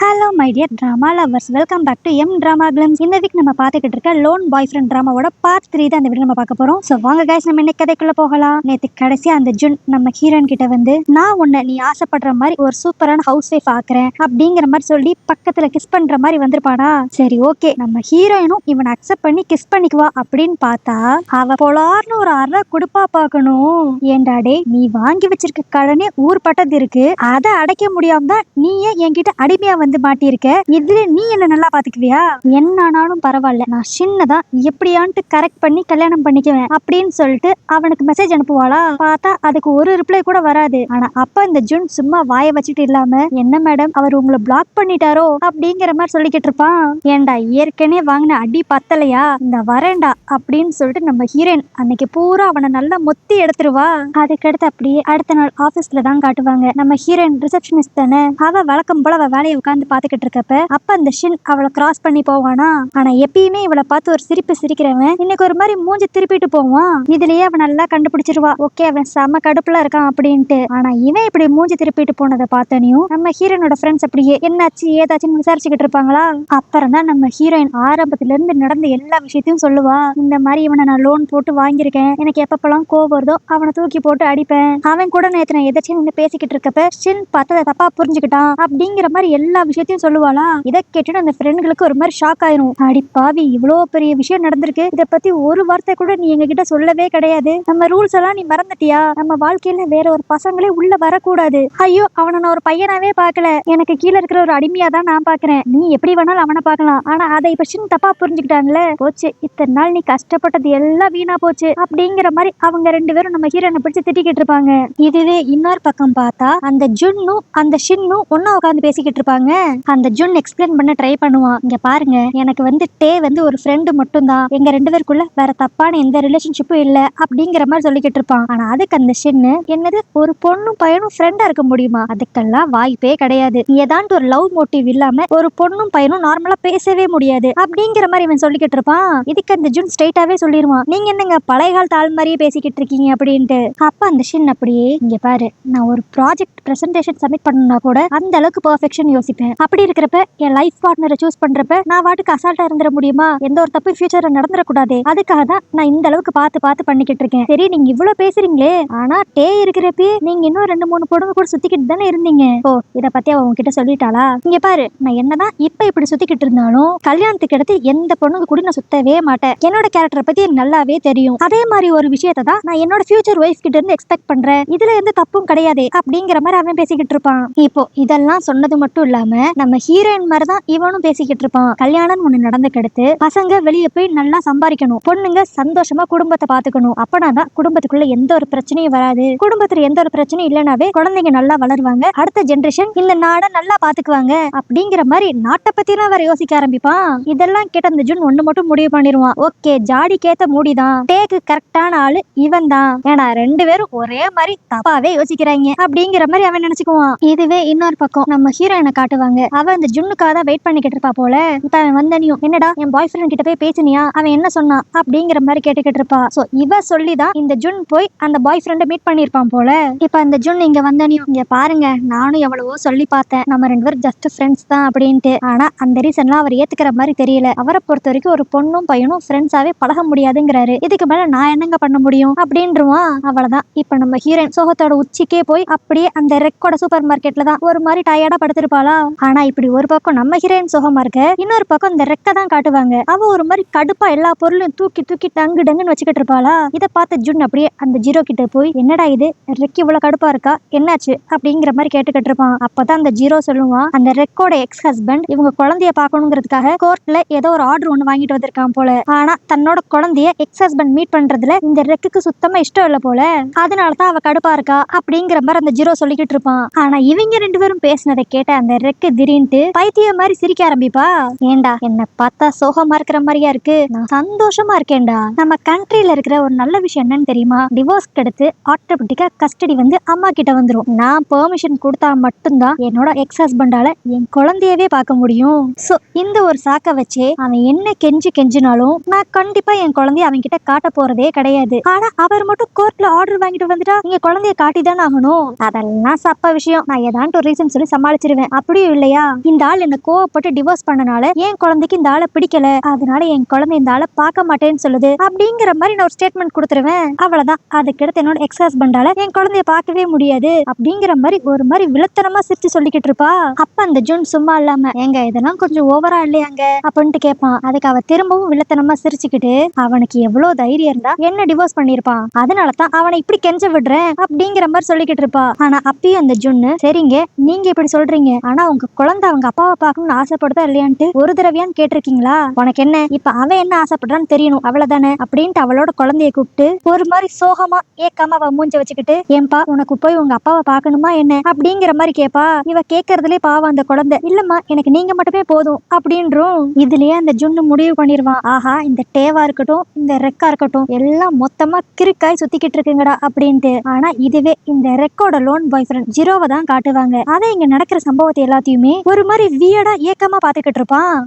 Hello my dear drama lovers, welcome back to my drama glimpse. இந்த week நம்ம பார்த்துக்கிட்டு இருக்க லோன் பாய் ஃப்ரெண்ட் ட்ராமாவோட பார்ட் 3 தான் இந்த வீடியோ நம்ம பார்க்க போறோம். ஸோ வாங்க கைஸ், நம்ம இன்னைக்கு கதைக்குள்ள போகலாம். நேற்று கடைசியா அந்த ஜுன் நம்ம ஹீரோயின் கிட்ட வந்து, நான் உன்னை நீ ஆசைப்படுற மாதிரி ஒரு சூப்பரான ஹவுஸ் ஒய்ஃப் ஆக்குறேன் அப்படிங்கிற மாதிரி சொல்லி பக்கத்துல கிஸ் பண்ற மாதிரி வந்திருப்பானா. சரி ஓகே, நம்ம ஹீரோயினும் இவனை அக்செப்ட் பண்ணி கிஸ் பண்ணிக்குவா அப்படின்னு பார்த்தா அவ போலார்னு ஒரு அரை கொடுப்பா பார்க்கணும். ஏண்டாடே, நீ வாங்கி வச்சிருக்க கடனே ஊர் பட்டது இருக்கு, அதை அடைக்க முடியாம தான் நீயே என்கிட்ட அடிமையா வந்து மாட்டியிருக்க. இதுல நீ என்ன நல்லா பாத்துக்குவியா? என்னானாலும் பரவாயில்ல, நான் சின்னதா எப்படியான்ட்டு கரெக்ட் பண்ணி கல்யாணம் பண்ணிக்குவேன் அப்படின்னு சொல்லிட்டு அவனுக்கு மெசேஜ் அனுப்புவாளா. பார்த்தா அதுக்கு ஒரு ரிப்ளை கூட வராது. ஆனா அப்ப இந்த ஜுன் சும்மா வாய வச்சுட்டு இல்லாம, என்ன மேடம் அவர் உங்களை பிளாக் பண்ணிட்டாரோ அப்படிங்கிற மாதிரி சொல்லிக்கிட்டு இருப்பான். ஏண்டா, ஏற்கனவே வாங்கின அடி பத்தலையா, இந்த வரேண்டா அப்படின்னு சொல்லிட்டு நம்ம ஹீரோயின் அன்னைக்கு பூரா அவனை நல்லா மொத்தி எடுத்துருவா. அதுக்கடுத்து அப்படியே அடுத்த நாள் ஆபீஸ்ல தான் காட்டுவாங்க. நம்ம ஹீரோயின் ரிசப்ஷனிஸ்ட் தானே, அவ வழக்கம் போல அவ வேலையை உட்காந்து பாத்துக்கிட்டு இருக்கப்ப அப்ப அந்த ஷின் அவளை கிராஸ் பண்ணி போவானா. ஆனா எப்பயுமே இவளை பார்த்து ஒரு சிரிப்பு சிரிக்கிறவன் இன்னைக்கு ஒரு மாதிரி மூஞ்சி திருப்பிட்டு போவான். இதுலயே அவன் நல்லா கண்டுபிடிச்சிருவா, ஓகே அவன் செம கடுப்புல இருக்கான் அப்படின்ட்டு. ஆனா இவன் இப்படி மூஞ்சி திருப்பிட்டு போனதை பார்த்தனையும் நம்ம ஹீரோனோட ஃப்ரெண்ட்ஸ் அப்படியே என்னாச்சு ஏதாச்சுன்னு விசாரிச்சுக்கிட்டு இருப்பாங்களா. அப்புறம் தான் நம்ம ஹீரோயின் ஆரம்பத்துல இருந்து நடந்த எல்லா விஷயத்தையும் சொல்லுவா. இந்த மாதிரி இவனை நான் லோன் போட்டு வாங்கியிருக்கேன், எனக்கு எப்பப்பெல்லாம் கோவம் வருதோ அவனை தூக்கி போட்டு அடிப்பேன், அவன் கூட நேற்று நான் எதாச்சும் நின்று பேசிக்கிட்டு இருக்கப்ப ஷின் பார்த்ததை தப்பா புரிஞ்சுக்கிட்டான் அப்படிங்கிற மாதிரி எல்லா விஷயத்தையும் சொல்லுவாளா. இதை கேட்டுட்டு அந்த ஃப்ரெண்டுகளுக்கு ஒரு மாதிரி ஷாக் ஆயிரும். அடி பாவி, இவ்வளோ பெரிய விஷயம் நடந்திருக்கு, இதை பத்தி ஒரு வார்த்தை கூட நீ எங்க கிட்ட சொல்லவே கிடையாது, நம்ம ரூல்ஸ் எல்லாம் நீ மறந்துட்டியா, நம்ம வாழ்க்கையில வேற ஒரு பசங்களே உள்ள வரக்கூடாது, ஐயோ அவனை நான் ஒரு பையனாவே பார்க்கல, எனக்கு கீழே இருக்கிற ஒரு அடிமையா தான் நான் பாக்குறேன், நீ எப்படி வேணாலும் அவனை பார்க்கலாம், ஆனா அதை இப்ப சின்ன தப்பா புரிஞ்சுக்கிட்டான்ல, போச்சு இத்தனை நாள் நீ கஷ்டப்பட்டது எல்லாம் வீணா போச்சு அப்படிங்கிற மாதிரி அவங்க ரெண்டு பேரும் நம்ம ஹீரோனை பிடிச்சு திட்டிக்கிட்டு இருப்பாங்க. இதுவே இன்னொரு பக்கம் பார்த்தா அந்த ஜுன்னும் அந்த ஷின்னும் ஒன்னா உட்காந்து பேசிக்கிட்டு இருப்பாங்க. அந்த ஜுன் எக்ஸ்பிளைன் பண்ண ட்ரை பண்ணுவான். இங்க பாருங்க, எனக்கு வந்து டே வந்து ஒரு ஃப்ரெண்டு மட்டும் தான், எங்க ரெண்டு பேருக்குள்ள வேற தப்பான எந்த ரிலேஷன்ஷிப்பும் இல்ல அப்படிங்கிற மாதிரி சொல்லிக்கிட்டு இருப்பான். ஆனா அதுக்கு அந்த ஷின்னு, என்னது ஒரு பொண்ணும் பையனும் ஃப்ரெண்டா இருக்க முடியுமா, அதுக்கெல்லாம் வாய்ப்பே கிடையாது, ஏதாண்டு ஒரு லவ் மோட்டிவ் இல்லாம ஒரு பொண்ணும் பையனும் நார்மலா பேசவே முடியாது அப்படிங்கிற மாதிரி இவன் சொல்லிக்கிட்டு இருப்பான். இதுக்கு அந்த ஜுன் ஸ்ட்ரெயிட்டாவே சொல்லிடுவான், நீங்க என்னங்க பழைய காலத்து ஆள் மாதிரியே பேசிக்கிட்டு இருக்கீங்க அப்படின்ட்டு. அப்ப அந்த ஷின் அப்படியே, இங்க பாரு, நான் ஒரு ப்ராஜெக்ட் பிரசன்டேஷன் சப்மிட் பண்ணா கூட அந்த அளவுக்கு பெர்ஃபெக்ஷன் யோசிப்பேன், அப்படி இருக்கிறப்ப என் லைஃப் பார்ட்னரை சூஸ் பண்றப்ப நான் வாட்டுக்கு அசால்ட்டா இருந்துட முடியுமா, எந்த ஒரு தப்பு ஃபியூச்சர்ல நடந்துடக்கூடாது, அதுக்காக தான் நான் இந்த அளவுக்கு பார்த்து பண்ணிக்கிட்டு இருக்கேன். சரி நீங்க இவ்வளவு பேசுறீங்களே, ஆனா டே இருக்கிறப்ப நீங்க இன்னும் 2-3 பொண்ணுங்க கூட சுத்திக்கிட்டு தானே இருந்தீங்க, ஓ இத பத்தி அவ உங்ககிட்ட சொல்லிட்டாளா, இங்க பாரு, நான் என்னதான் இப்ப இப்படி சுத்திக்கிட்டு இருந்தாலும் கல்யாணத்துக்கு அடுத்து எந்த பொண்ணுங்க கூட நான் சுத்தவே மாட்டேன், என்னோட கேரக்டரை பத்தி எனக்கு நல்லாவே தெரியும், அதே மாதிரி ஒரு விஷயத்தை தான் நான் என்னோட ஃபியூச்சர் ஒய்ஃப் கிட்ட இருந்து எக்ஸ்பெக்ட் பண்றேன், இதுல எந்த தப்பும் கிடையாது அப்படிங்கிற மாதிரி அவன் பேசிக்கிட்டு இருப்பான். இப்போ இதெல்லாம் சொன்னது மட்டும் இல்லாம நம்ம ஹீரோயின் மாதிரி தான் இவனும் பேசிக்கிட்டு இருப்பான். கல்யாணம் ஒண்ணு நடந்துக்கடுத்து பசங்க வெளியே போய் நல்லா சம்பாதிக்கணும், பொண்ணுங்க சந்தோஷமா குடும்பத்தை பாத்துக்கணும், அப்பனாதான் குடும்பத்துக்குள்ள எந்த ஒரு பிரச்சனையும் வராது, குடும்பத்துல எந்த ஒரு பிரச்சனையும் இல்லைனாவே குழந்தைங்க நல்லா வளருவாங்க, அடுத்த ஜெனரேஷன் இந்த நாடை நல்லா பாத்துக்குவாங்க அப்படிங்கிற மாதிரி நாட்டை பத்தி எல்லாம் வேற யோசிக்க ஆரம்பிப்பான். இதெல்லாம் கேட்ட அந்த ஜூன் ஒண்ணு மட்டும் முடிவு பண்ணிடுவான், ஓகே ஜாடி கேத்த மூடிதான், டேக்கு கரெக்டான ஆளு இவன் தான், ஏன்னா ரெண்டு பேரும் ஒரே மாதிரி தப்பாவே யோசிக்கிறாங்க அப்படிங்கிற மாதிரி அவன் நினைச்சுக்குவான். இதுவே இன்னொரு பக்கம் நம்ம ஹீரோயினை காட்டுவாங்க. அவ அந்த ஜுன்னுக்காக தான் வெயிட் பண்ணிக்கிட்டு இருப்பா போல. இப்ப அவன் வந்தனியும், என்னடா என் பாய் ஃப்ரெண்ட் கிட்ட போய் பேசினியா, அவன் என்ன சொன்னான் அப்படிங்கிற மாதிரி கேட்டுக்கிட்டு இருப்பா. சோ இவ சொல்லிதான் இந்த ஜுன் போய் அந்த பாய் ஃப்ரெண்டை மீட் பண்ணிருப்பான் போல. இப்ப அந்த ஜுன் இங்க வந்தனியும், இங்க பாருங்க நானும் எவ்வளவோ சொல்லி பார்த்தேன், நம்ம ரெண்டு பேரும் ஜஸ்ட் ஃப்ரெண்ட்ஸ் தான் அப்படின்ட்டு, ஆனா அந்த ரீசன்லாம் அவர் ஏத்துக்கிற மாதிரி தெரியல, அவரை பொறுத்த வரைக்கும் ஒரு பொண்ணும் பையனும் ஃப்ரெண்ட்ஸாவே பழக முடியாதுங்கிறாரு, இதுக்கு மேல நான் என்னங்க பண்ண முடியும் அப்படின்றான். அவ்வளவுதான். இப்ப நம்ம ஹீரோயின் சோகத்தோட உச்சிக்கே போய் அப்படியே அந்த ரெக்கோட சூப்பர் மார்க்கெட்ல தான் ஒரு மாதிரி டயர்டா படுத்திருப்பாளா. ஆனா இப்படி ஒரு பக்கம் நம்ம ஹீரோயின் சோகமா இருக்க, இன்னொரு பக்கம் இந்த ரெக்க தான் காட்டுவாங்க. அவ ஒரு மாதிரி கடுப்பா எல்லா பொருளையும் தூக்கி தூக்கி டங்கு டங்குன்னு வச்சுக்கிட்டு இருப்பாளா. இதை பார்த்த ஜுன் அப்படியே அந்த ஜீரோ கிட்ட போய், என்னடா இது ரெக்கி இவ்வளவு கடுப்பா இருக்கா, என்னாச்சு அப்படிங்கிற மாதிரி கேட்டுக்கிட்டு இருப்பான். அப்பதான் அந்த ஜீரோ சொல்லுவான், அந்த ரெக்கோட எக்ஸ் ஹஸ்பண்ட் இவங்க குழந்தைய பாக்கணுங்கிறதுக்காக கோர்ட்ல ஏதோ ஒரு ஆர்டர் ஒண்ணு வாங்கிட்டு வந்திருக்கான் போல, ஆனா தன்னோட குழந்தைய எக்ஸ் ஹஸ்பண்ட் மீட் பண்றதுல இந்த ரெக்குக்கு சுத்தமா இஷ்டம் இல்ல போல, அதனாலதான் அவ கடுப்பா இருக்கா அப்படிங்கிற மாதிரி அந்த ஜீரோ சொல்லிக்கிட்டு இருப்பான். ஆனா இவங்க ரெண்டு பேரும் பேசினதை கேட்ட அந்த ரெக்கு திடீர்னு பைத்திய மாதிரி சிரிக்க ஆரம்பிப்பா. ஏண்டா என்ன பார்த்தா சோகமா இருக்கிற மாதிரியா இருக்கு, நான் சந்தோஷமா இருக்கேன்டா, நம்ம கண்ட்ரில இருக்கிற ஒரு நல்ல விஷயம் என்னன்னு தெரியுமா, டிவோர்ஸ் எடுத்து ஆட்டோமேட்டிக்கா கஸ்டடி வந்து அம்மா கிட்ட வந்துரும், நான் பெர்மிஷன் கொடுத்தா மட்டும்தான் என்னோட எக்ஸ் ஹஸ்பண்டால என் குழந்தையவே பார்க்க முடியும், சோ இந்த ஒரு சாக்க வச்சே அவன் என்ன கெஞ்சினாலும் நான் கண்டிப்பா என் குழந்தைய அவன் கிட்ட காட்ட போறதே கிடையாது, ஆனா அவர் மட்டும் கோர்ட்ல ஆர்டர் வாங்கிட்டு வந்துட்டா நீங்க குழந்தைய காட்டிதான் ஆகணும், அதெல்லாம் சப்ப விஷயம், நான் ஏதாண்டு ஒரு ரீசன் சொல்லி சமாளிச்சிருவேன், அப்படியும் இல்லையா, இந்த ஆள் என்ன கோவப்பட்டு டிவோர்ஸ் பண்ணனால என் குழந்தைக்கு இந்த ஆளை பிடிக்கல, அதனால என் குழந்தை இந்த ஆளை பார்க்க மாட்டேன்னு சொல்லுது அப்படிங்கிற மாதிரி நான் ஒரு ஸ்டேட்மெண்ட் கொடுத்துருவேன். அவ்வளவுதான். அதுக்கடுத்து என்னோட எக்ஸ் ஹஸ்பண்டால என் குழந்தைய பார்க்கவே முடியாது அப்படிங்கிற மாதிரி ஒரு மாதிரி வில்லத்தனமா சிரிச்சு சொல்லிக்கிட்டு இருப்பா. அப்ப அந்த ஜூன் சும்மா இல்லாம, ஏங்க இதெல்லாம் கொஞ்சம் ஓவரா இல்லையாங்க அப்படின்ட்டு கேட்பான். அதுக்கு அவ திரும்பவும் வில்லத்தனமா சிரிச்சுக்கிட்டு, அவனுக்கு எவ்வளவு தைரியம் இருந்தா என்ன டிவோர்ஸ் பண்ணிருப்பான், அதனாலதான் அவனை இப்படி கெஞ்ச விடுறேன் அப்படிங்கிற மாதிரி சொல்லிக்கிட்டு இருப்பா. ஆனா அப்பயும் அந்த ஜுன்னு, சரிங்க நீங்க இப்படி சொல்றீங்க, ஆனா உங்க குழந்தை அவங்க அப்பாவை பார்க்கணும்னு ஆசைப்படுதா இல்லையான்ட்டு ஒரு தடவையான்னு கேட்டிருக்கீங்களா? உனக்கு என்ன இப்ப அவன் என்ன ஆசைப்படுறான்னு தெரியணும் அவ்வளவுதானே அப்படின்ட்டு அவளோட குழந்தைய கூப்பிட்டு ஒரு மாதிரி சோகமா ஏக்காம அவ மூஞ்ச வச்சுக்கிட்டு, ஏன்பா உனக்கு போய் உங்க அப்பாவை பார்க்கணுமா என்ன அப்படிங்கிற மாதிரி கேப்பா. இவ கேட்கறதுலே பாவம் அந்த குழந்தை, இல்லம்மா எனக்கு நீங்க மட்டுமே போதும் அப்படின்றும். இதுலயே அந்த ஜுன்னு முடிவு பண்ணிருவான், ஆஹா இந்த டேவா இருக்கட்டும் இந்த ரெக்கா இருக்கட்டும் எல்லாம் மொத்தமா கிறுக்காய் சுத்திக்கிட்டு இருக்குங்கடா அப்படின்ட்டு. ஆனா இதுவே இந்த ரெக்கோட லோன் பாய் ஃப்ரெண்ட் ஜீரோவை தான் காட்டுவாங்க. அதை இங்க நடக்கிற சம்பவத்தை எல்லாத்தையுமே ஒரு மாதிரி வியடா ஏக்கமா பாத்துக்கிட்டு இருப்பான்.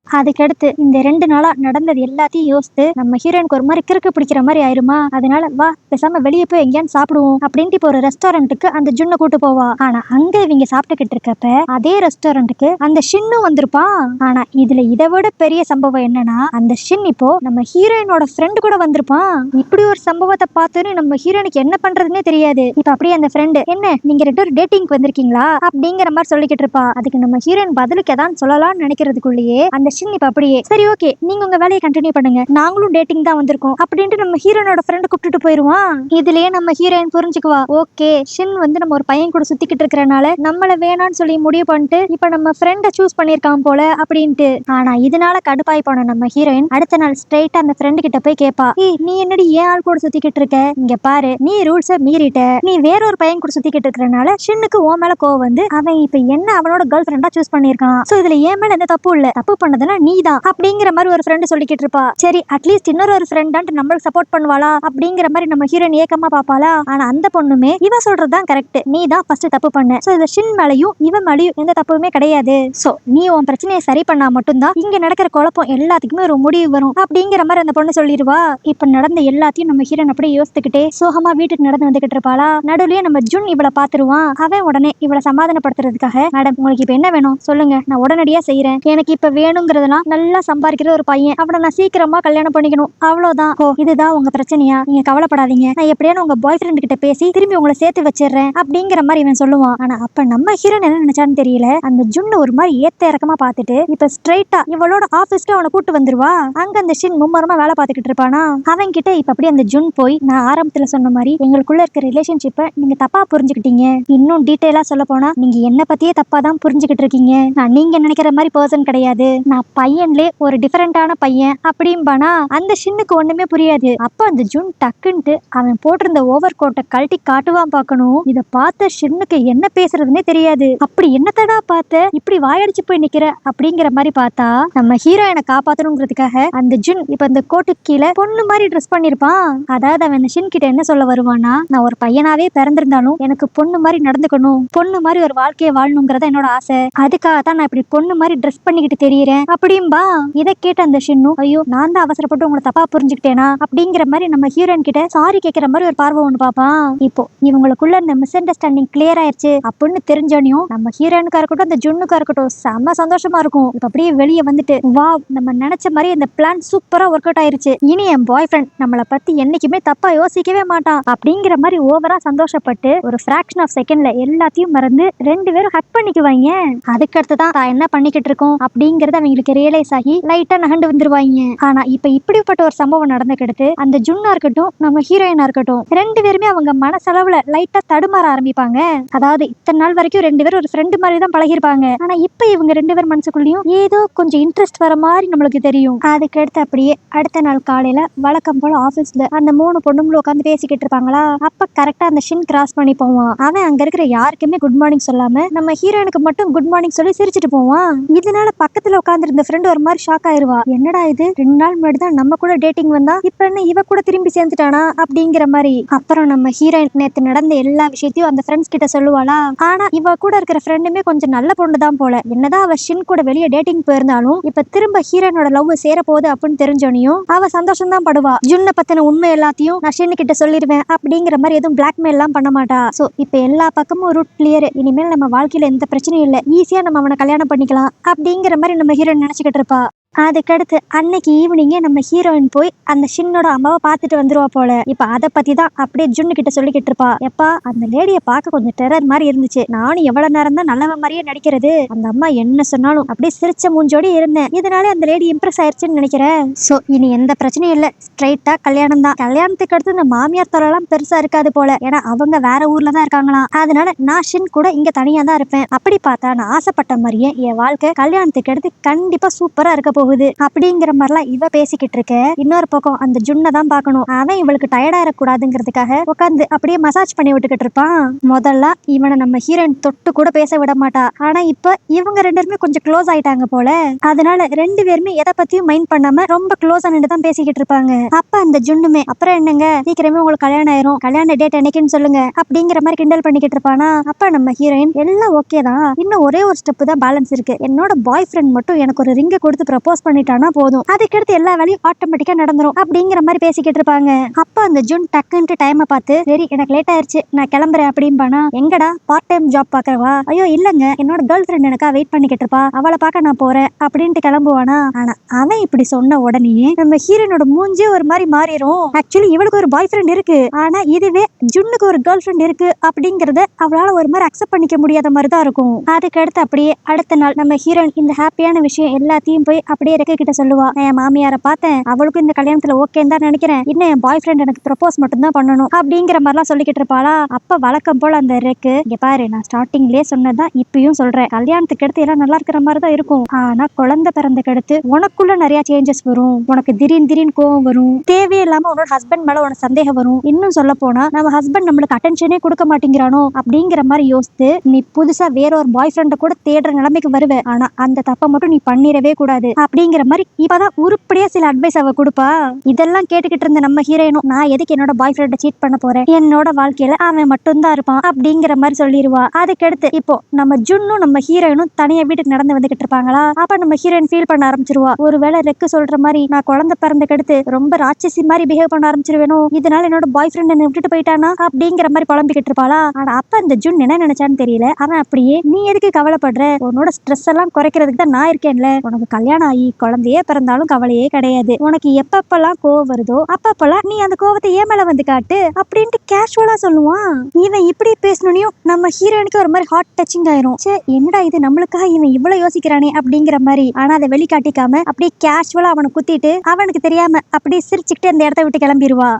அதுக்கடுத்து இந்த 2 நாளா நடந்தது எல்லாத்தையும் யோசித்து நம்ம ஹீரோயினுக்கு ஒரு மாதிரி கிறுக்கு பிடிக்கிற மாதிரி ஆயிருமா. அதனால வா பேசாம வெளியே போய் எங்கேயான்னு சாப்பிடுவோம் அப்படின்ட்டு இப்போ ஒரு ரெஸ்டாரண்ட்டுக்கு அந்த ஜுன்னை கூட்டு போவா. ஆனா அங்க இவங்க சாப்பிட்டுக்கிட்டு இருக்கப்ப அதே ரெஸ்டாரண்ட்டுக்கு அந்த ஷின்னும் வந்திருப்பான். ஆனா இதுல இதை விட பெரிய சம்பவம் என்னன்னா, அந்த ஷின் இப்போ நம்ம ஹீரோயினோட ஃப்ரெண்டு கூட வந்திருப்பான். இப்படி ஒரு சம்பவத்தை பார்த்துன்னு நம்ம ஹீரோயினுக்கு என்ன பண்றதுன்னே தெரியாது. இப்ப அப்படியே அந்த ஃப்ரெண்டு, என்ன நீங்க 2 பேரும் டேட்டிங்க்கு வந்திருக்கீங்களா அப்படிங்கிற மாதிரி சொல்லிக்கிட்டு இருப்பா. அதுக்கு நம்ம ஹீரோயின் பதிலுக்கு எதான் சொல்லலாம்னு நினைக்கிறதுக்குள்ளேயே அந்த ஷின் இப்ப அப்படியே, சரி ஓகே நீங்க உங்க வேலையை கண்டினியூ பண்ணுங்க, நாங்களும் டேட்டிங் தான் வந்திருக்கோம் அப்படின்ட்டு நம்ம ஹீரோனோட ஃப்ரெண்ட் கூப்பிட்டு போயிருவான். இதுலயே நம்ம ஹீரோயின் புரிஞ்சுக்குவா, ஓகே ஷின் வந்து நம்ம ஒரு பையன் கூட சுத்திக்கிட்டு இருக்கறனால நம்மள வேணான்னு சொல்லி முடிவு பண்ணிட்டு இப்ப நம்ம ஃப்ரெண்ட சூஸ் பண்ணிருக்கான் போல அப்படின்ட்டு. ஆனா இதனால கடுப்பாய் போன நம்ம ஹீரோயின் அடுத்த நாள் ஸ்ட்ரைட்டா அந்த ஃப்ரெண்ட் கிட்ட போய் கேப்பா, நீ என்னடி ஏன் ஆள் கூட சுத்திக்கிட்டு இருக்க, இங்க பாரு நீ ரூல்ஸ மீறிட்ட, நீ வேற ஒரு பையன் கூட சுத்திக்கிட்டு இருக்கறனால ஷின்னுக்கு உன் மேல கோவம் வந்து அவன் இப்ப என்ன அவனோட கேர்ள் ஃப்ரெண்டா சூஸ் பண்ணிருக்கான். சோ இதுல ஏன் மேல எந்த தப்பு இல்ல, தப்பு பண்ணதுன்னா நீதான் அப்படிங்கிற மாதிரி ஒரு ஃப்ரெண்ட் சொல்லிக்கிட்டு இருப்பா. சரி அட்லீஸ்ட் இன்னொரு ஃப்ரெண்டான்ட்டு நம்மளுக்கு சப்போர்ட் பண்ணுவாளா அப்படிங்கிற மாதிரி நம்ம ஹீரோயின் ஏக்கமா பாப்பாளா. ஆனா அந்த பொண்ணுமே இவ சொல்றதுதான் கரெக்ட், நீ தான் ஃபர்ஸ்ட் தப்பு பண்ண, சோ இந்த ஷின் மேலயும் இவன் மேலயும் எந்த தப்புமே கிடையாது, சோ நீ உன் பிரச்சனையை சரி பண்ணா மட்டும்தான் இங்க நடக்கிற குழப்பம் எல்லாத்துக்குமே ஒரு முடிவு வரும் அப்படிங்கிற மாதிரி அந்த பொண்ணு சொல்லிடுவா. இப்ப நடந்த எல்லாத்தையும் நம்ம ஹீரோயின் அப்படியே யோசித்துக்கிட்டே சோகமா வீட்டுக்கு நடந்து வந்துகிட்டு இருப்பாளா. நடுவுலயே நம்ம ஜுன் இவளை பாத்துருவான். அவன் உடனே இவளை சமாதானப்படுத்துறதுக்காக, மேடம் உங்களுக்கு இப்ப என்ன வேணும் சொல்லுங்க, நான் உடனடியா செய்யறேன், எனக்கு இப்ப வேணுங்கிறதெல்லாம் நல்லா சம்பாதிக்கிற ஒரு பையன், அவனை நான் சீக்கிரமா கல்யாணம் பண்ணிக்கணும் அவ்வளவுதான். ஓ இதுதான் உங்க பிரச்சனையா, நீங்க கவலைப்படாதீங்க, நான் எப்படியான உங்க பாய் ஃப்ரெண்ட் கிட்ட பேசி திரும்பி உங்களை சேர்த்து வச்சிடுறேன் அப்படிங்கிற மாதிரி இவன் சொல்லுவான். ஆனா அப்ப நம்ம ஹீரோயின் என்ன நினைச்சான்னு தெரியல, அந்த ஜுன்னு ஒரு மாதிரி ஏத்த இறக்கமா பார்த்துட்டு இப்ப ஸ்ட்ரைட்டா இவளோட ஆபீஸ்க்கு அவனை கூட்டு வந்துருவா. அங்க அந்த ஷின் மும்மரமா வேலை பார்த்துக்கிட்டு இருப்பானா. அவன் கிட்ட இப்ப அப்படியே அந்த ஜுன் போய், நான் ஆரம்பத்துல சொன்ன மாதிரி எங்களுக்குள்ள இருக்க ரிலேஷன்ஷிப்பை நீங்க தப்பா புரிஞ்சுக்கிட்டீங்க, இன்னும் டீட்டெயிலா சொல்ல போனா நீங்க என்ன பத்தியே தப்பா தான் புரிஞ்சுக்கிட்டு இருக்கீங்க, நான் நீங்க நினைக்கிற மாதிரி பர்சன் கிடையாது, நான் பையன்லே ஒரு டிஃபரெண்டான பையன் அப்படிம்பானா. அந்த ஷின்னுக்கு ஒண்ணுமே புரியாது. அப்ப அந்த ஜுன் டக்குன்ட்டு அவன் போட்டிருந்த ஓவர் கோட்டை கழட்டி காட்டுவான் பார்க்கணும். இத பார்த்த ஷின்னுக்கு என்ன பேசுறதுன்னே தெரியாது. அப்படி என்னத்தடா பார்த்த இப்படி வாயடிச்சு போய் நிக்கிற அப்படிங்கிற மாதிரி பார்த்தா நம்ம ஹீரோயினை காப்பாத்தணுங்கிறதுக்காக அந்த ஜுன் இப்ப அந்த கோட்டுக்கு கீழே பொண்ணு மாதிரி ட்ரெஸ் பண்ணிருப்பான். அதாவது அவன் அந்த ஷின் கிட்ட என்ன சொல்ல வருவானா, நான் ஒரு பையனாவே பிறந்திருந்தாலும் எனக்கு பொண்ணு மாதிரி நடந்துக்கணும், பொண்ணு மாதிரி ஒரு வாழ்க்கையை வாழணுங்கிறத என்னோட ஆசை, அதுக்காக தான் நான் இப்படி பொண்ணு மாதிரி ட்ரெஸ் பண்ணிக்கிட்டு தெரியறேன் அப்படின்பா. இதை கேட்ட அந்த ஷின்னும், ஐயோ நான் தான் அவசரப்பட்டு உங்களை தப்பா புரிஞ்சுக்கிட்டேனா அப்படிங்கிற மாதிரி நம்ம ஹீரோயின் கிட்ட சாரி கேட்கிற மாதிரி ஒரு பார்வை ஒண்ணு பாப்பான். இப்போ இவங்களுக்குள்ள இந்த மிஸ் அண்டர்ஸ்டாண்டிங் கிளியர் ஆயிருச்சு அப்படின்னு தெரிஞ்சோனையும் நம்ம ஹீரோயினுக்கா இருக்கட்டும் அந்த ஜுன்னுக்கா இருக்கட்டும் செம்ம சந்தோஷமா இருக்கும். இப்ப அப்படியே வெளியே வந்துட்டு, வா நம்ம நினைச்ச மாதிரி இந்த பிளான் சூப்பரா ஒர்க் அவுட் ஆயிருச்சு, இனி என் பாய் ஃப்ரெண்ட் நம்மளை பத்தி என்னைக்குமே தப்பா யோசிக்கவே மாட்டான் அப்படிங்கிற மாதிரி ஓவரா சந்தோஷப்பட்டு ஒரு ஃபிராக்ஷன் ஆஃப் செகண்ட்ல எல்லாத்தையும் மறந்து 2 பேரும் ஹக் பண்ணிக்குவாங்க. அதுக்கடுத்து தான் என்ன பண்ணிக்கிட்டு இருக்கோம் அப்படிங்கறது அவங்களுக்கு ரியலைஸ் ஆகி லைட்டா நகண்டு வந்துருவாங்க. ஆனா இப்ப இப்படிப்பட்ட ஒரு சம்பவம் நடந்துக்கிட்டு அந்த ஜுன்னா இருக்கட்டும் நம்ம ஹீரோயினா இருக்கட்டும் 2 பேருமே அவங்க மனசளவுல லைட்டா தடுமாற ஆரம்பிப்பாங்க. அதாவது இத்தனை நாள் வரைக்கும் 2 பேரும் ஒரு ஃப்ரெண்டு மாதிரி தான் பழகிருப்பாங்க. ஆனா இப்ப இவங்க 2 பேர் மனசுக்குள்ளயும் ஏதோ கொஞ்சம் இன்ட்ரெஸ்ட் வர மாதிரி நம்மளுக்கு தெரியும். அதுக்கடுத்து அப்படியே அடுத்த நாள் காலையில வழக்கம் போல ஆபீஸ்ல அந்த 3 பொண்ணுங்களும் உட்காந்து பேசிக்கிட்டு இருப்பாங்களா. அப்ப கரெக்டா அந்த ஷின் கிராஸ் பண்ணி போவான். அவன் அங்க இருக்கிற யாருக்குமே குட் மார்னிங் சொல்லாம நம்ம ஹீரோயினுக்கு மட்டும் குட் மார்னிங் சொல்லி சிரிச்சிட்டு போவான். இதனால பக்கத்துல உட்காந்து இருந்த ஃப்ரெண்ட் ஒரு மாதிரி ஷாக் ஆயிருவா. என்னடா இது, 2 நாள் முன்னாடி தான் நம்ம கூட டேட்டிங் வந்தா, இப்ப என்ன இவ கூட திரும்பி சேர்ந்துட்டானா அப்படிங்கிற மாதிரி. அப்புறம் நம்ம ஹீரோயின் நேத்து நடந்த எல்லா விஷயத்தையும் அந்த ஃப்ரெண்ட்ஸ் கிட்ட சொல்லுவாளா. ஆனா இவ கூட இருக்கிற ஃப்ரெண்டுமே கொஞ்சம் நல்ல பொண்ணு தான் போல. என்னதான் அவ ஷின் கூட வெளியே டேட்டிங் போயிருந்தாலும் இப்ப திரும்ப ஹீரோயினோட லவ் சேர போகுது அப்படின்னு தெரிஞ்சோனையும் அவ சந்தோஷம் தான் படுவா. ஜுன்னை பத்தின உண்மை எல்லாத்தையும் நான் ஷின் கிட்ட சொல்லிடுவேன் அப்படிங்கிற மாதிரி எதுவும் பிளாக்மெயில் எல்லாம் பண்ண மாட்டா. சோ இப்ப எல்லா பக்கமும் ரூட் கிளியர். இனிமேல் நம்ம வாழ்க்கையில எந்த பிரச்சனையும் இல்ல, ஈஸியா நம்ம அவனை கல்யாணம் பண்ணிக்கலாம் அப்படிங்கிற மாதிரி நம்ம ஹீரோயின் நினைச்சுக்கிட்டு இருப்பா. அதுக்கடுத்து அன்னைக்கு ஈவினிங்கே நம்ம ஹீரோயின் போய் அந்த ஷின்னோட அம்மாவை பார்த்துட்டு வந்துருவா போல. இப்ப அதை பத்தி தான் அப்படியே ஜுன்னு கிட்ட சொல்லிக்கிட்டு இருப்பா. எப்பா, அந்த லேடியை பார்க்க கொஞ்சம் டெரர் மாதிரி இருந்துச்சு. நானும் எவ்வளவு நேரம் தான் நல்லவன் மாதிரியே நடிக்கிறது. அந்த அம்மா என்ன சொன்னாலும் அப்படியே சிரிச்ச மூஞ்சோடி இருந்தேன். இதனால அந்த லேடி இம்ப்ரெஸ் ஆயிடுச்சுன்னு நினைக்கிறேன். சோ இனி எந்த பிரச்சனையும் இல்ல, ஸ்ட்ரைட்டா கல்யாணம் தான். கல்யாணத்துக்கு அடுத்து இந்த மாமியார் தொலைலாம் பெருசா இருக்காது போல. ஏன்னா அவங்க வேற ஊர்ல தான் இருக்காங்களாம். அதனால நான் ஷின் கூட இங்க தனியா தான் இருப்பேன். அப்படி பார்த்தா நான் ஆசைப்பட்ட மாதிரியே என் வாழ்க்கை கல்யாணத்துக்கு அடுத்து கண்டிப்பா சூப்பரா இருக்க போகுது அப்படிங்கிற மாதிரிலாம் இவ பேசிக்கிட்டு இருக்க. இன்னொரு பக்கம் அந்த ஜுன்னை தான் பார்க்கணும். அவன் இவளுக்கு டயர்டா இருக்கக்கூடாதுங்கிறதுக்காக உட்காந்து அப்படியே மசாஜ் பண்ணி விட்டுக்கிட்டு இருப்பான். முதல்ல இவனை நம்ம ஹீரோயின் தொட்டு கூட பேச விட மாட்டா. ஆனா இப்ப இவங்க 2 பேருமே கொஞ்சம் க்ளோஸ் ஆயிட்டாங்க போல. அதனால 2 பேருமே எதை பத்தியும் மைண்ட் பண்ணாம ரொம்ப க்ளோஸ் ஆனிட்டு தான் பேசிக்கிட்டு இருப்பாங்க. அப்ப அந்த ஜுன்னுமே அப்புறம் என்னங்க, சீக்கிரமே உங்களுக்கு கல்யாணம் ஆயிரும், கல்யாண டேட் என்னைக்குன்னு சொல்லுங்க அப்படிங்கிற மாதிரி கிண்டல் பண்ணிக்கிட்டு இருப்பானா. அப்ப நம்ம ஹீரோயின் எல்லாம் ஓகே தான், இன்னும் ஒரே ஒரு ஸ்டெப் தான் பேலன்ஸ் இருக்கு. என்னோட பாய் ஃப்ரெண்ட் மட்டும் எனக்கு ஒரு ரிங்கை கொடுத்து ப்ரப்போஸ் பண்ணிட்டானா போதும், அதுக்கடுத்து எல்லா வேலையும் ஆட்டோமேட்டிக்கா நடந்துரும் அப்படிங்கிற மாதிரி பேசிக்கிட்டு இருப்பாங்க. அப்ப அந்த ஜுன் டக்குன்ட்டு டைமை பார்த்து, சரி எனக்கு லேட் ஆயிருச்சு நான் கிளம்புறேன் அப்படின்பானா. எங்கடா, பார்ட் டைம் ஜாப் பாக்குறவா? ஐயோ இல்லங்க, என்னோட கேர்ள் ஃப்ரெண்ட் எனக்கா வெயிட் பண்ணிக்கிட்டு இருப்பா, அவளை பார்க்க நான் போறேன் அப்படின்ட்டு கிளம்புவானா. ஆனா அவன் இப்படி சொன்ன உடனே நம்ம ஹீரோனோட மூஞ்சே ஒரு மாதிரி மாறிடும். ஆக்சுவலி இவளுக்கு ஒரு பாய் ஃப்ரெண்ட் இருக்கு, ஆனா இதுவே ஜுன்னுக்கு ஒரு கேர்ள் ஃப்ரெண்ட் இருக்கு அப்படிங்கறத அவளால ஒரு மாதிரி அக்செப்ட் பண்ணிக்க முடியாத மாதிரி தான் இருக்கும். அதுக்கு அடுத்து அப்படியே அடுத்த நாள் நம்ம ஹீரோயின் இந்த ஹாப்பியான விஷயம் எல்லாத்தையும் போய் அப்படியே ரெக்க கிட்ட சொல்லுவா. என் மாமியாரை பார்த்தேன், அவளுக்கும் இந்த கல்யாணத்துல ஓகேன்னு தான் நினைக்கிறேன், இன்னும் என் பாய் ஃப்ரெண்ட் எனக்கு ப்ரப்போஸ் மட்டும் தான் பண்ணணும் அப்படிங்கிற மாதிரிலாம் சொல்லிக்கிட்டு இருப்பாளா. அப்ப வழக்கம் போல அந்த ரெக்கு, இங்க பாரு நான் ஸ்டார்டிங்லயே சொன்னதான் இப்பயும் சொல்றேன், கல்யாணத்துக்கு அடுத்து எல்லாம் நல்லா இருக்கிற மாதிரி தான் இருக்கும். ஆனா குழந்தை பிறந்தக்கு அடுத்து உனக்குள்ள நிறைய சேஞ்சஸ் வரும். உனக்கு திடீர்னு கோவம் வரும், தேவையில்லாம உன்னோட ஹஸ்பண்ட் மேல உனக்கு சந்தேகம் வரும். இன்னும் சொல்ல போனா நம்ம ஹஸ்பண்ட் நம்மளுக்கு அட்டென்ஷனே கொடுக்க மாட்டேங்கிறானோ அப்படிங்கிற மாதிரி யோசித்து நீ புதுசா வேற ஒரு பாய் ஃப்ரெண்ட கூட தேடுற நிலைமைக்கு வருவ. ஆனா அந்த தப்பை மட்டும் நீ பண்ணிடவே கூடாது அப்படிங்கிற மாதிரி இப்பதான் உருப்படியா சில அட்வைஸ் அவ கொடுப்பா. இதெல்லாம் கேட்டுக்கிட்டு இருந்த நம்ம ஹீரோயினும், நான் எதுக்கு என்னோட பாய் ஃப்ரெண்ட சீட் பண்ண போறேன், என்னோட வாழ்க்கையில அவன் மட்டும் தான் இருப்பான் அப்படிங்கிற மாதிரி சொல்லிடுவா. அதுக்கடுத்து இப்போ நம்ம ஜுன்னும் நம்ம ஹீரோயினும் தனியா வீட்டுக்கு நடந்து வந்துகிட்டு இருப்பாங்களா. அப்ப நம்ம ஹீரோயின் ஃபீல் பண்ண ஆரம்பிச்சிருவா. ஒருவேளை ரெக்கு சொல்ற மாதிரி நான் குழந்தை பிறந்தக்கு அடுத்து ரொம்ப ராட்சசி மாதிரி பிஹேவ் பண்ண ஆரம்பிச்சிருவேனோ, இதனால என்னோட பாய் ஃப்ரெண்ட் என்ன விட்டுட்டு போயிட்டானா அப்படிங்கிற மாதிரி குழம்பிக்கிட்டு இருப்பாளா. ஆனா அப்ப அந்த ஜுன் என்ன நினைச்சான்னு தெரியல. அவன் அப்படியே, நீ எதுக்கு கவலைப்படுற, உன்னோட ஸ்ட்ரெஸ் எல்லாம் குறைக்கிறதுக்கு தான் நான் இருக்கேன்ல, உனக்கு கல்யாணம் ஆகி குழந்தையே பிறந்தாலும் கவலையே கிடையாது, உனக்கு எப்பப்பெல்லாம் கோவம் வருதோ அப்பப்பெல்லாம் நீ அந்த கோவத்தை ஏன் மேல வந்து காட்டு அப்படின்ட்டு கேஷுவலா சொல்லுவான். இவன் இப்படி பேசணுனையும் நம்ம ஹீரோயினுக்கு ஒரு மாதிரி ஹார்ட் டச்சிங் ஆயிரும். சே என்னடா இது, நம்மளுக்காக இவன் இவ்வளவு யோசிக்கிறானே அப்படிங்கிற மாதிரி. ஆனா அதை வெளிக்காட்டிக்காம அப்படியே கேஷுவலா அவனை குத்திட்டு அவனுக்கு தெரியாம அப்படியே சிரிச்சுக்கிட்டு அந்த இடத்த விட்டு கிளம்பிடுவா.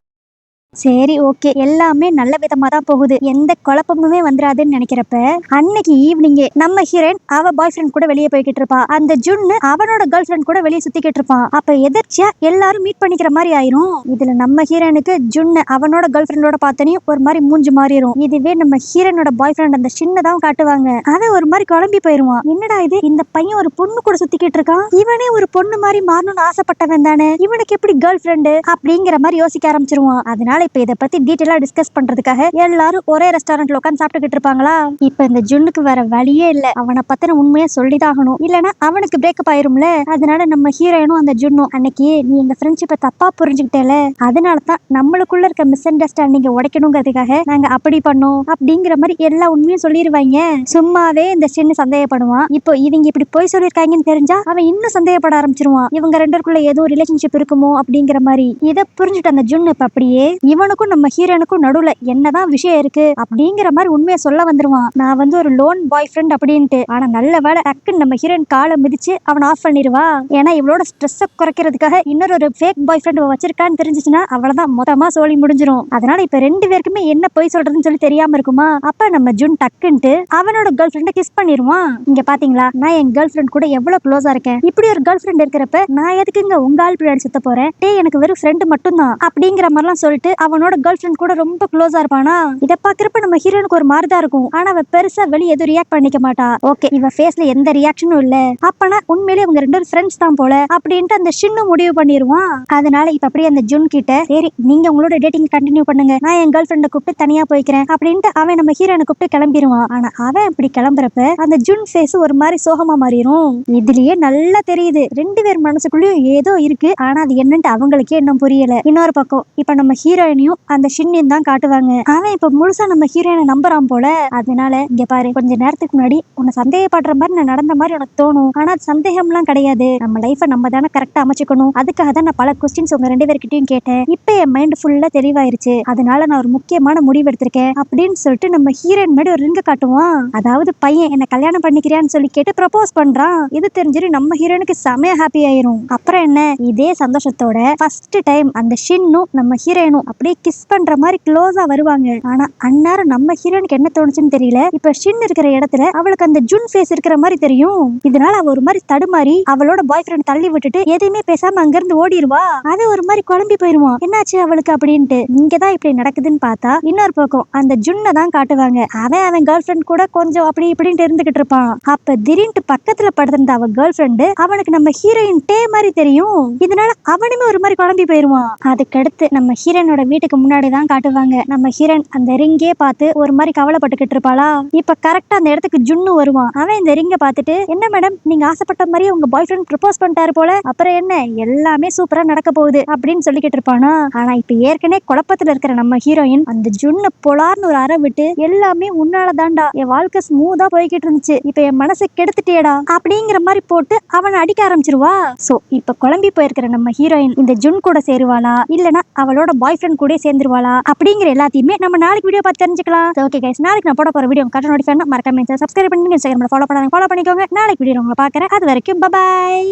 சரி ஓகே, எல்லாமே நல்ல விதமா தான் போகுது, எந்த குழப்பமுமே வந்துடாதுன்னு நினைக்கிறப்ப அன்னைக்கு ஈவினிங்கே நம்ம ஹீரோயின் அவ பாய் ஃப்ரெண்ட் கூட வெளியே போய்கிட்டு இருப்பா. அந்த ஜுன்னு அவனோட கேர்ள் ஃப்ரெண்ட் கூட வெளியே சுத்திக்கிட்டு இருப்பான். அப்ப எதிர்ச்சியா எல்லாரும் மீட் பண்ணிக்கிற மாதிரி ஆயிரும். இதுல நம்ம ஹீரோயினுக்கு ஜுன்னு அவனோட கேர்ள் ஃப்ரெண்டோட பார்த்தனையும் ஒரு மாதிரி மூஞ்சி மாறிடும். இதுவே நம்ம ஹீரோயினோட பாய் ஃப்ரெண்ட் அந்த சின்ன தான் காட்டுவாங்க. அவன் ஒரு மாதிரி குழம்பி போயிருவான். என்னடா இது, இந்த பையன் ஒரு பொண்ணு கூட சுத்திக்கிட்டு இருக்கான், இவனே ஒரு பொண்ணு மாதிரி மாறணும்னு ஆசைப்பட்டவன் தானே, இவனுக்கு எப்படி கேர்ள் ஃப்ரெண்டு அப்படிங்கிற மாதிரி யோசிக்க ஆரம்பிச்சிருவான். அதனால இப்ப இதை பத்தி டீட்டெயிலா டிஸ்கஸ் பண்றதுக்காக எல்லாரும் ஒரே ரெஸ்டாரண்ட்ல உட்காந்து சாப்பிட்டுக்கிட்டு இருப்பாங்களா. இப்ப இந்த ஜுன்னுக்கு வேற வழியே இல்ல, அவனை பத்தின உண்மையா சொல்லிதாகணும், இல்லனா அவனுக்கு பிரேக்கப் ஆயிரும்ல. அதனால நம்ம ஹீரோயினும் அந்த ஜுன்னும், அன்னைக்கு நீ எங்க ஃப்ரெண்ட்ஷிப்பை தப்பா புரிஞ்சுக்கிட்டேல, அதனாலதான் நம்மளுக்குள்ள இருக்க மிஸ் அண்டர்ஸ்டாண்டிங்க உடைக்கணுங்கிறதுக்காக நாங்க அப்படி பண்ணோம் அப்படிங்கிற மாதிரி எல்லா உண்மையும் சொல்லிடுவாங்க. சும்மாவே இந்த சின்ன சந்தேகப்படுவான். இப்போ இவங்க இப்படி போய் சொல்லிருக்காங்கன்னு தெரிஞ்சா அவன் இன்னும் சந்தேகப்பட ஆரம்பிச்சிருவான், இவங்க 2 பேருக்குள்ள ஏதோ ரிலேஷன்ஷிப் இருக்குமோ அப்படிங்கிற மாதிரி. இதை புரிஞ்சுட்டு அந்த ஜுன்னு இப்ப அப்படியே இவனுக்கும் நம்ம ஹீரோனுக்கும் நடுவுல என்னதான் விஷயம் இருக்கு அப்படிங்கிற மாதிரி உண்மையை சொல்ல வந்துருவான். நான் வந்து ஒரு லோன் பாய் ஃப்ரெண்ட் அப்படின்ட்டு. ஆனா நல்ல வேலை டக்குன்னு நம்ம ஹீரோயின் காலை மிதிச்சு அவன் ஆஃப் பண்ணிடுவா. ஏன்னா இவளோட ஸ்ட்ரெஸ் குறைக்கிறதுக்காக இன்னொரு ஃபேக் பாய் ஃப்ரெண்ட் வச்சிருக்கான்னு தெரிஞ்சிச்சுன்னா அவ்வளவுதான், மொத்தமா சோழி முடிஞ்சிரும். அதனால இப்ப 2 பேருக்குமே என்ன போய் சொல்றதுன்னு சொல்லி தெரியாம இருக்குமா. அப்ப நம்ம ஜுன் டக்குன்ட்டு அவனோட கேர்ள் ஃப்ரெண்ட கிஸ் பண்ணிடுவான். இங்க பாத்தீங்களா, நான் என் கேர்ள் ஃப்ரெண்ட் கூட எவ்வளவு க்ளோஸா இருக்கேன், இப்படி ஒரு கேர்ள் ஃப்ரெண்ட் இருக்கிறப்ப நான் எதுக்குங்க உங்க ஆள் பின்னாடி சுத்த போறேன், டே எனக்கு வெறும் ஃப்ரெண்டு மட்டும் தான் அப்படிங்கிற மாதிரிலாம் சொல்லிட்டு அவனோட கேர்ள் ஃப்ரெண்ட் கூட ரொம்ப க்ளோஸா இருப்பானா. இதை பாக்குறப்ப நம்ம ஹீரோனுக்கு ஒரு மாதிரிதான் இருக்கும். ஆனா அவ பெருசா வெளியே எதுவும் ரியாக்ட் பண்ணிக்க மாட்டா. ஓகே, இவ ஃபேஸ்ல எந்த ரியாக்ஷனும் இல்ல, அப்பனா உண்மையிலேயே அவங்க 2 ஃப்ரெண்ட்ஸ் தான் போல அப்படின்ட்டு அந்த ஷின்னு முடிவு பண்ணிடுவான். அதனால இப்ப அப்படியே அந்த ஜுன் கிட்ட, சரி நீங்க உங்களோட டேட்டிங் கண்டினியூ பண்ணுங்க, நான் என் கேர்ள் ஃப்ரெண்டை கூப்பிட்டு தனியா போய்க்கிறேன் அப்படின்ட்டு அவன் நம்ம ஹீரோனை கூப்பிட்டு கிளம்பிடுவான். ஆனா அவன் இப்படி கிளம்புறப்ப அந்த ஜுன் ஃபேஸ் ஒரு மாதிரி சோகமா மாறிடும். இதுலயே நல்லா தெரியுது 2 பேர் மனசுக்குள்ளயும் ஏதோ இருக்கு. ஆனா அது என்னன்ட்டு அவங்களுக்கே இன்னும் புரியல. இன்னொரு பக்கம் இப்ப நம்ம ஹீரோயினையும் அந்த ஷின்னையும் தான் காட்டுவாங்க. அவன் இப்ப முழுசா நம்ம ஹீரோயினை நம்புறான் போல. அதனால இங்க பாரு, கொஞ்ச நேரத்துக்கு முன்னாடி உன்னை சந்தேகப்படுற மாதிரி நான் நடந்த மாதிரி உனக்கு தோணும். ஆனா சந்தேகம்லாம் கிடையாது. நம்ம லைஃபை நம்ம தானே கரெக்டா அமைச்சுக்கணும். அதுக்காக தான் நான் பல கொஸ்டின்ஸ் உங்க 2 பேர்கிட்டயும் கேட்டேன். இப்ப என் மைண்ட் ஃபுல்லா தெளிவாயிருச்சு. அதனால நான் ஒரு முக்கியமான முடிவு எடுத்திருக்கேன் அப்படின்னு சொல்லிட்டு நம்ம ஹீரோயின் முன்னாடி ஒரு ரிங்க காட்டுவான். அதாவது பையன் என்ன கல்யாணம் பண்ணிக்கிறியான்னு சொல்லி கேட்டு ப்ரப்போஸ் பண்றான். இது தெரிஞ்சிரு நம்ம ஹீரோனுக்கு செமையா ஹாப்பி ஆயிரும். அப்புறம் என்ன, இதே சந்தோஷத்தோட ஃபர்ஸ்ட் டைம் அந்த ஷின்னும் நம்ம ஹீரோயினும் அப்படியே கிஸ் பண்ற மாதிரி க்ளோஸா வருவாங்க. ஆனா அந்நேரம் நம்ம ஹீரோனுக்கு என்ன தோணுச்சுன்னு தெரியல. இப்ப ஷின் இருக்கிற இடத்துல அவளுக்கு அந்த ஜுன் ஃபேஸ் இருக்கிற மாதிரி தெரியும். இதனால அவ ஒரு மாதிரி தடுமாறி அவளோட பாய் ஃப்ரெண்ட் தள்ளி விட்டுட்டு எதையுமே பேசாம அங்க இருந்து ஓடிடுவா. அது ஒரு மாதிரி குழம்பி போயிருவான், என்னாச்சு அவளுக்கு அப்படின்ட்டு. இங்கதான் இப்படி நடக்குதுன்னு பார்த்தா இன்னொரு பக்கம் அந்த ஜுன்னை தான் காட்டுவாங்க. அவன் கேர்ள் ஃப்ரெண்ட் கூட கொஞ்சம் அப்படி இப்படின்ட்டு இருந்துகிட்டு இருப்பான். அப்ப திடீர்னு பக்கத்துல படுத்திருந்த அவ கேர்ள் ஃப்ரெண்டு அவனுக்கு நம்ம ஹீரோயின் டே மாதிரி தெரியும். இதனால அவனுமே ஒரு மாதிரி குழம்பி போயிருவான். அதுக்கடுத்து நம்ம ஹீரோனோட வீட்டுக்கு முன்னாடி தான் காட்டுவாங்க. நம்ம ஹீரோயின் அந்த ரிங்கே பார்த்து ஒரு மாதிரி கவலைப்பட்டுக்கிட்டு இருப்பாளா. இப்ப கரெக்டா அந்த இடத்துக்கு ஜுன்னு வருவான். அவன் இந்த ரிங்க பார்த்துட்டு, என்ன மேடம் நீங்க ஆசைப்பட்ட மாதிரி உங்க பாய் ஃப்ரெண்ட் ப்ரப்போஸ் பண்ணிட்டாரு போல, அப்புறம் என்ன எல்லாமே சூப்பரா நடக்க போகுது அப்படின்னு சொல்லிக்கிட்டு இருப்பானா. ஆனா இப்ப ஏற்கனவே குழப்பத்துல இருக்கிற நம்ம ஹீரோயின் அந்த ஜுன்ன பொலார்னு ஒரு அறை விட்டு, எல்லாமே உன்னால தாண்டா என் வாழ்க்கை ஸ்மூதா போய்கிட்டு இருந்துச்சு, இப்ப என் மனசை கெடுத்துட்டேடா அப்படிங்கிற மாதிரி போட்டு அவனை அடிக்க ஆரம்பிச்சிருவா. சோ இப்ப குழம்பி போயிருக்கிற நம்ம ஹீரோயின் இந்த ஜுன் கூட சேருவாளா இல்லனா அவளோட பாய் ஃப்ரெண்ட் கூட சேர்ந்துருவாளா அப்படிங்கிற எல்லாத்தையுமே நம்ம நாளைக்கு வீடியோ பார்த்து தெரிஞ்சுக்கலாம். ஓகே கைஸ், நாளைக்கு நான் போட போற வீடியோ கட்ட நோட்டிஃபை மறக்காம சப்ஸ்கிரைப் பண்ணி இன்ஸ்டாகிராம்ல ஃபாலோ பண்ணிக்கோங்க. நாளைக்கு வீடியோ உங்களை பார்க்கறேன். அது வரைக்கும் பை.